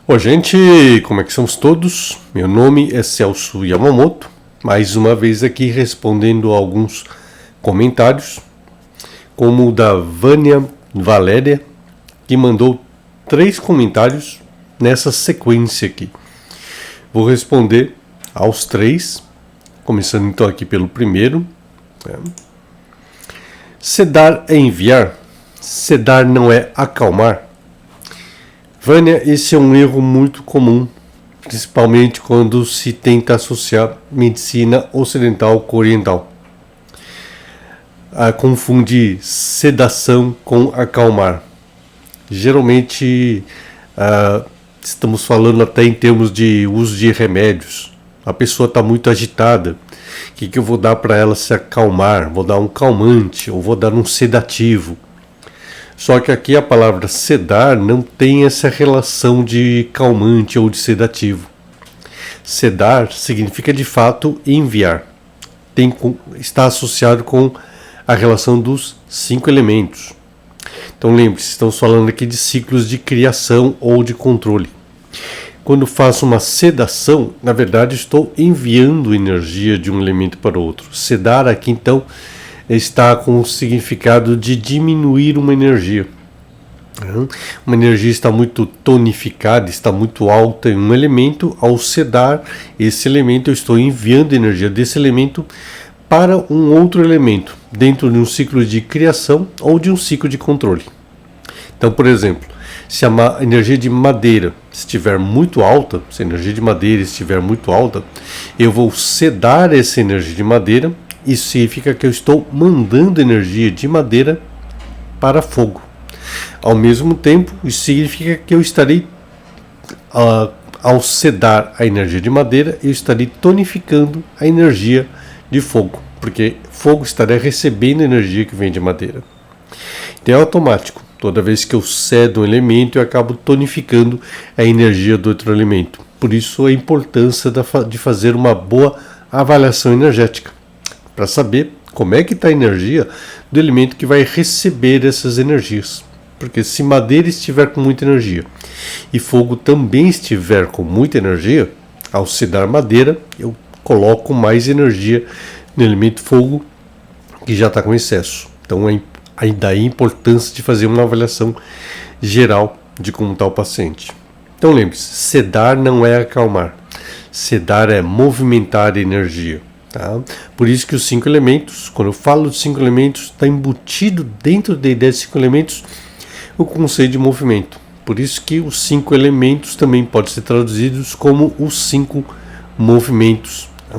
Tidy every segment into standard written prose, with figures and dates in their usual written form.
Oi, gente, como é que estamos todos? Meu nome é Celso Yamamoto, mais uma vez aqui respondendo a alguns comentários, como o da Vânia Valéria, que mandou 3 comentários nessa sequência aqui. Vou responder aos 3, começando então aqui pelo primeiro. Sedar é enviar, sedar não é acalmar. Vânia, esse é um erro muito comum, principalmente quando se tenta associar medicina ocidental com oriental. Confunde sedação com acalmar. Geralmente estamos falando até em termos de uso de remédios. A pessoa está muito agitada. O que eu vou dar para ela se acalmar? Vou dar um calmante ou vou dar um sedativo. Só que aqui a palavra sedar não tem essa relação de calmante ou de sedativo. Sedar significa de fato enviar. Está associado com a relação dos 5 elementos. Então lembre-se, estamos falando aqui de ciclos de criação ou de controle. Quando faço uma sedação, na verdade estou enviando energia de um elemento para o outro. Sedar aqui então está com o significado de diminuir uma energia. Uma energia está muito tonificada, está muito alta em um elemento. Ao sedar esse elemento, eu estou enviando energia desse elemento para um outro elemento, dentro de um ciclo de criação ou de um ciclo de controle. Então, por exemplo, se a energia de madeira estiver muito alta, se a energia de madeira estiver muito alta, eu vou sedar essa energia de madeira. Isso significa que eu estou mandando energia de madeira para fogo. Ao mesmo tempo, isso significa que eu estarei, ao sedar a energia de madeira, eu estarei tonificando a energia de fogo, porque fogo estará recebendo energia que vem de madeira. Então é automático. Toda vez que eu cedo um elemento, eu acabo tonificando a energia do outro elemento. Por isso a importância de fazer uma boa avaliação energética, para saber como é que está a energia do elemento que vai receber essas energias. Porque se madeira estiver com muita energia e fogo também estiver com muita energia, ao sedar madeira, eu coloco mais energia no elemento fogo que já está com excesso. Então daí a importância de fazer uma avaliação geral de como está o paciente. Então lembre-se, sedar não é acalmar. Sedar é movimentar a energia. Tá? Por isso que os 5 elementos, quando eu falo de 5 elementos, está embutido dentro da ideia de 5 elementos o conceito de movimento. Por isso que os 5 elementos também podem ser traduzidos como os 5 movimentos. Tá?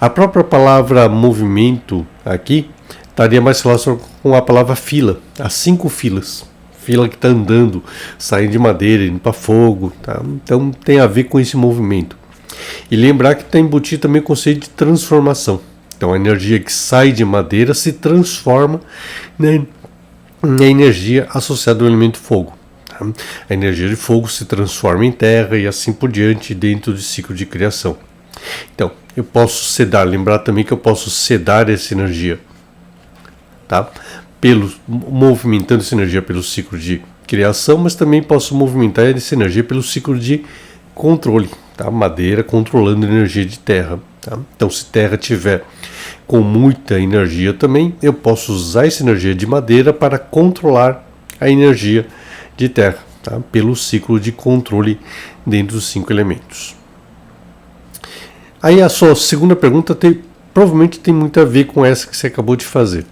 A própria palavra movimento aqui estaria mais relacionada com a palavra fila, as 5 filas. Fila que está andando, saindo de madeira, indo para fogo. Tá? Então tem a ver com esse movimento. E lembrar que está embutido também o conceito de transformação. Então a energia que sai de madeira se transforma na energia associada ao elemento fogo. Tá? A energia de fogo se transforma em terra e assim por diante dentro do ciclo de criação. Então eu posso sedar, lembrar também que eu posso sedar essa energia, tá? Movimentando essa energia pelo ciclo de criação, mas também posso movimentar essa energia pelo ciclo de controle. Tá? Madeira controlando a energia de terra. Tá? Então, se terra tiver com muita energia também, eu posso usar essa energia de madeira para controlar a energia de terra, tá? Pelo ciclo de controle dentro dos 5 elementos. Aí a sua segunda pergunta provavelmente tem muito a ver com essa que você acabou de fazer.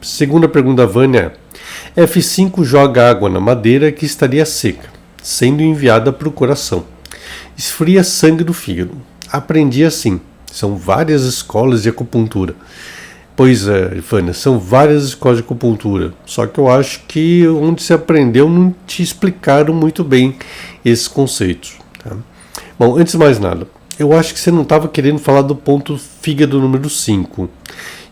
Segunda pergunta da Vânia é: F5 joga água na madeira que estaria seca, sendo enviada para o coração. Esfria sangue do fígado. Aprendi assim. São várias escolas de acupuntura. Pois é, Vânia, são várias escolas de acupuntura. Só que eu acho que onde você aprendeu não te explicaram muito bem esses conceitos. Tá? Bom, antes de mais nada, eu acho que você não estava querendo falar do ponto fígado número 5.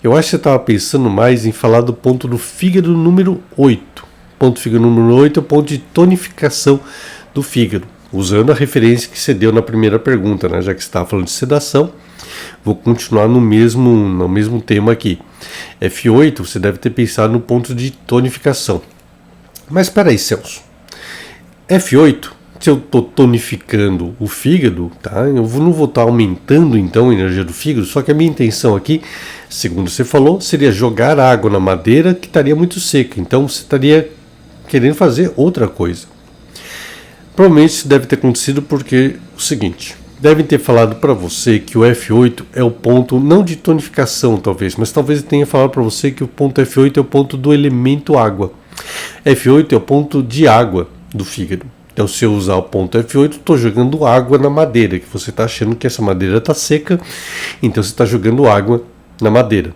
Eu acho que você estava pensando mais em falar do ponto do fígado número 8. Ponto fígado número 8 é o ponto de tonificação do fígado. Usando a referência que você deu na primeira pergunta, né? Já que você estava falando de sedação, vou continuar no mesmo tema aqui. F8, você deve ter pensado no ponto de tonificação. Mas espera aí, Celso. F8 se eu estou tonificando o fígado, tá? Eu não vou estar aumentando então a energia do fígado, só que a minha intenção aqui, segundo você falou, seria jogar água na madeira que estaria muito seca. Então você estaria querendo fazer outra coisa. Provavelmente isso deve ter acontecido porque o seguinte, devem ter falado para você que o F8 é o ponto, não de tonificação talvez, mas talvez tenha falado para você que o ponto F8 é o ponto do elemento água. F8 é o ponto de água do fígado. Então, se eu usar o ponto F8, estou jogando água na madeira, que você está achando que essa madeira está seca, então você está jogando água na madeira.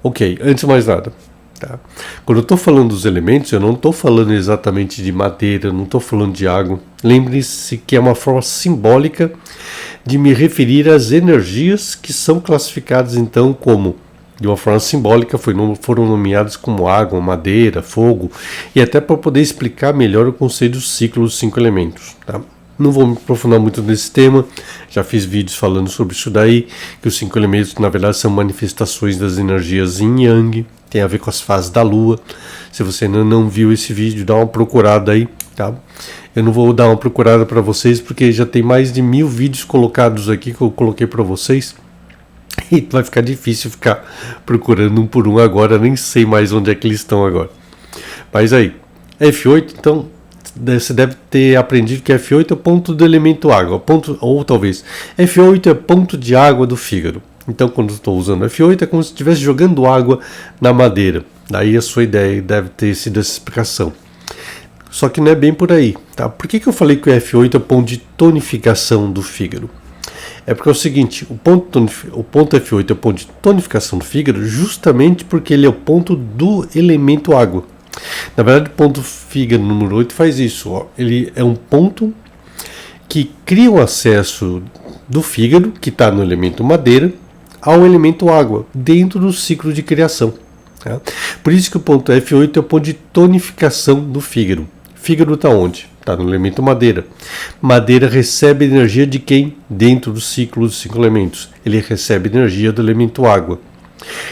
Ok, antes de mais nada, tá? Quando eu estou falando dos elementos, eu não estou falando exatamente de madeira, não estou falando de água. Lembre-se que é uma forma simbólica de me referir às energias que são classificadas então como, de uma forma simbólica, foram nomeados como água, madeira, fogo, e até para poder explicar melhor o conceito do ciclo dos 5 elementos. Tá? Não vou me aprofundar muito nesse tema, já fiz vídeos falando sobre isso daí, que os 5 elementos na verdade são manifestações das energias yin e yang, tem a ver com as fases da lua. Se você ainda não viu esse vídeo, dá uma procurada aí, tá? Eu não vou dar uma procurada para vocês, porque já tem mais de 1000 vídeos colocados aqui que eu coloquei para vocês, e vai ficar difícil ficar procurando um por um agora, nem sei mais onde é que eles estão agora. Mas aí, F8, então, você deve ter aprendido que F8 é o ponto do elemento água, ou talvez, F8 é ponto de água do fígado. Então, quando estou usando F8, é como se estivesse jogando água na madeira. Daí a sua ideia deve ter sido essa explicação. Só que não é bem por aí, tá? Por que eu falei que o F8 é o ponto de tonificação do fígado? É porque é o seguinte, o ponto F8 é o ponto de tonificação do fígado justamente porque ele é o ponto do elemento água. Na verdade, o ponto fígado número 8 faz isso. Ó. Ele é um ponto que cria o acesso do fígado, que está no elemento madeira, ao elemento água, dentro do ciclo de criação. Tá? Por isso que o ponto F8 é o ponto de tonificação do fígado. Fígado está onde? Está no elemento madeira. Madeira recebe energia de quem? Dentro do ciclo dos 5 elementos. Ele recebe energia do elemento água.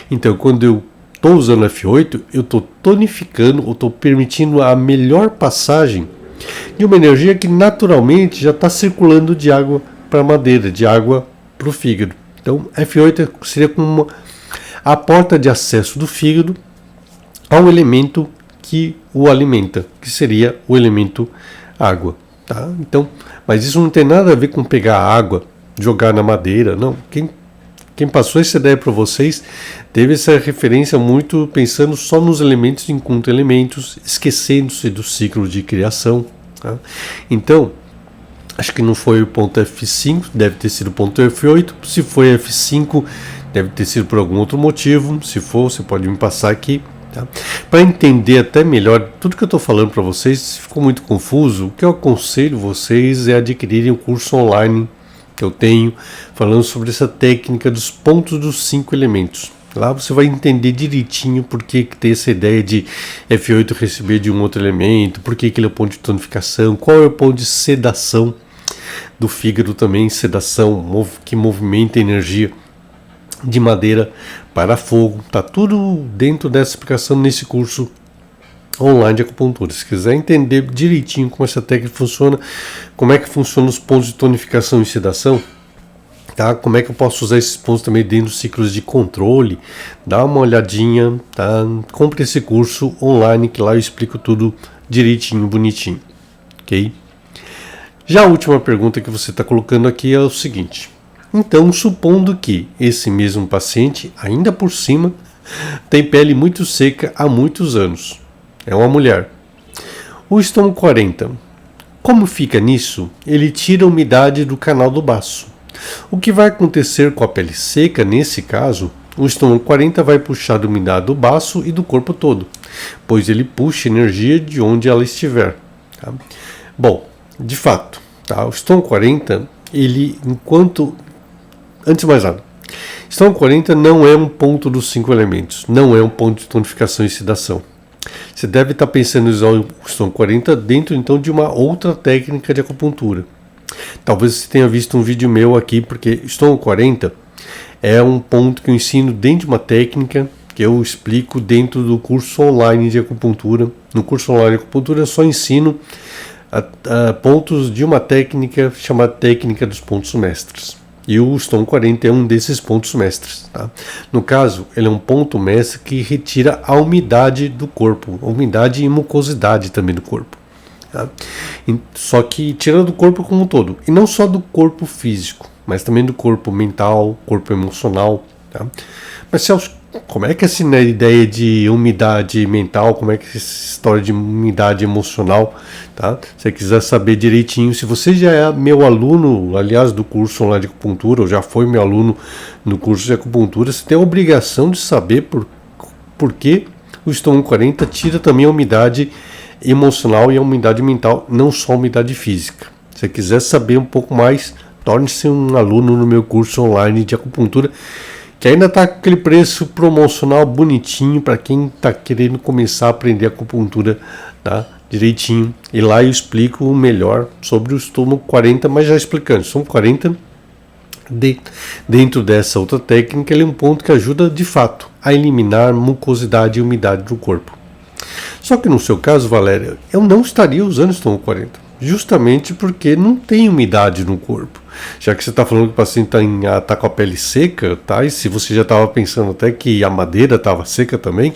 Então, quando eu estou usando F8, eu estou tonificando, ou estou permitindo a melhor passagem de uma energia que naturalmente já está circulando de água para a madeira, de água para o fígado. Então, F8 seria como a porta de acesso do fígado ao elemento que o alimenta, que seria o elemento água, tá? Então, mas isso não tem nada a ver com pegar água, jogar na madeira, não. Quem passou essa ideia para vocês teve essa referência muito pensando só nos elementos enquanto elementos, esquecendo-se do ciclo de criação, tá? Então, acho que não foi o ponto F5, deve ter sido o ponto F8. Se foi F5, deve ter sido por algum outro motivo. Se for, você pode me passar aqui. Tá? Para entender até melhor tudo que eu estou falando para vocês, se ficou muito confuso, o que eu aconselho vocês é adquirirem o curso online que eu tenho, falando sobre essa técnica dos pontos dos 5 elementos. Lá você vai entender direitinho por que tem essa ideia de F8 receber de um outro elemento, por que ele é o ponto de tonificação, qual é o ponto de sedação do fígado também, sedação que movimenta a energia de madeira para fogo. Tá tudo dentro dessa explicação nesse curso online de acupuntura. Se quiser entender direitinho como essa técnica funciona, como é que funcionam os pontos de tonificação e sedação, tá? Como é que eu posso usar esses pontos também dentro dos ciclos de controle, dá uma olhadinha, tá? Compre esse curso online que lá eu explico tudo direitinho, bonitinho, ok? Já a última pergunta que você está colocando aqui é o seguinte: então, supondo que esse mesmo paciente, ainda por cima, tem pele muito seca há muitos anos, é uma mulher, o estômago 40, como fica nisso? Ele tira a umidade do canal do baço. O que vai acontecer com a pele seca nesse caso? O estômago 40 vai puxar a umidade do baço e do corpo todo, pois ele puxa energia de onde ela estiver. Tá? Bom, de fato, tá? O estômago 40, ele, antes de mais nada, estômago 40 não é um ponto dos 5 elementos, não é um ponto de tonificação e sedação. Você deve estar pensando em usar o estômago 40 dentro então de uma outra técnica de acupuntura. Talvez você tenha visto um vídeo meu aqui, porque estômago 40 é um ponto que eu ensino dentro de uma técnica que eu explico dentro do curso online de acupuntura. No curso online de acupuntura eu só ensino pontos de uma técnica chamada técnica dos pontos mestres. E o Stone 40 é um desses pontos mestres. Tá? No caso, ele é um ponto mestre que retira a umidade do corpo, a umidade e mucosidade também do corpo. Tá? Só que tira do corpo como um todo, e não só do corpo físico, mas também do corpo mental, corpo emocional. Tá? Mas Celso, como é que essa ideia de umidade mental, como é que essa história de umidade emocional, tá? Se você quiser saber direitinho, se você já é meu aluno, aliás, do curso online de acupuntura, ou já foi meu aluno no curso de acupuntura, você tem a obrigação de saber por que o Stone 40 tira também a umidade emocional e a umidade mental, não só a umidade física. Se você quiser saber um pouco mais, torne-se um aluno no meu curso online de acupuntura, que ainda está com aquele preço promocional bonitinho para quem está querendo começar a aprender acupuntura, tá? Direitinho. E lá eu explico melhor sobre o Stone 40, mas já explicando. Stone 40, dentro dessa outra técnica, ele é um ponto que ajuda de fato a eliminar mucosidade e umidade do corpo. Só que no seu caso, Valéria, eu não estaria usando Stone 40, justamente porque não tem umidade no corpo. Já que você está falando que o paciente está com a pele seca, tá? E se você já estava pensando até que a madeira estava seca também,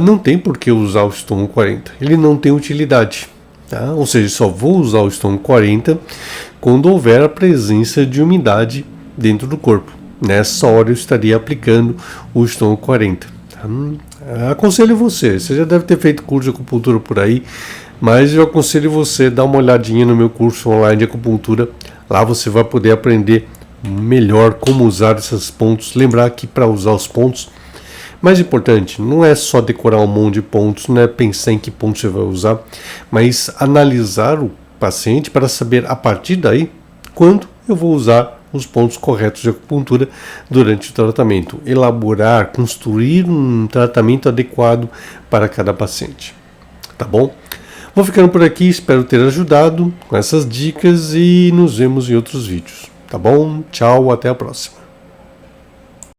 não tem por que usar o Stone 40. Ele não tem utilidade. Tá? Ou seja, só vou usar o Stone 40 quando houver a presença de umidade dentro do corpo. Nessa hora eu estaria aplicando o Stone 40. Tá? Aconselho você já deve ter feito curso de acupuntura por aí, mas eu aconselho você a dar uma olhadinha no meu curso online de acupuntura. Lá você vai poder aprender melhor como usar esses pontos. Lembrar que para usar os pontos, mais importante, não é só decorar um monte de pontos, não é pensar em que ponto você vai usar, mas analisar o paciente para saber a partir daí quando eu vou usar os pontos corretos de acupuntura durante o tratamento. Elaborar, construir um tratamento adequado para cada paciente. Tá bom? Vou ficando por aqui, espero ter ajudado com essas dicas e nos vemos em outros vídeos. Tá bom? Tchau, até a próxima.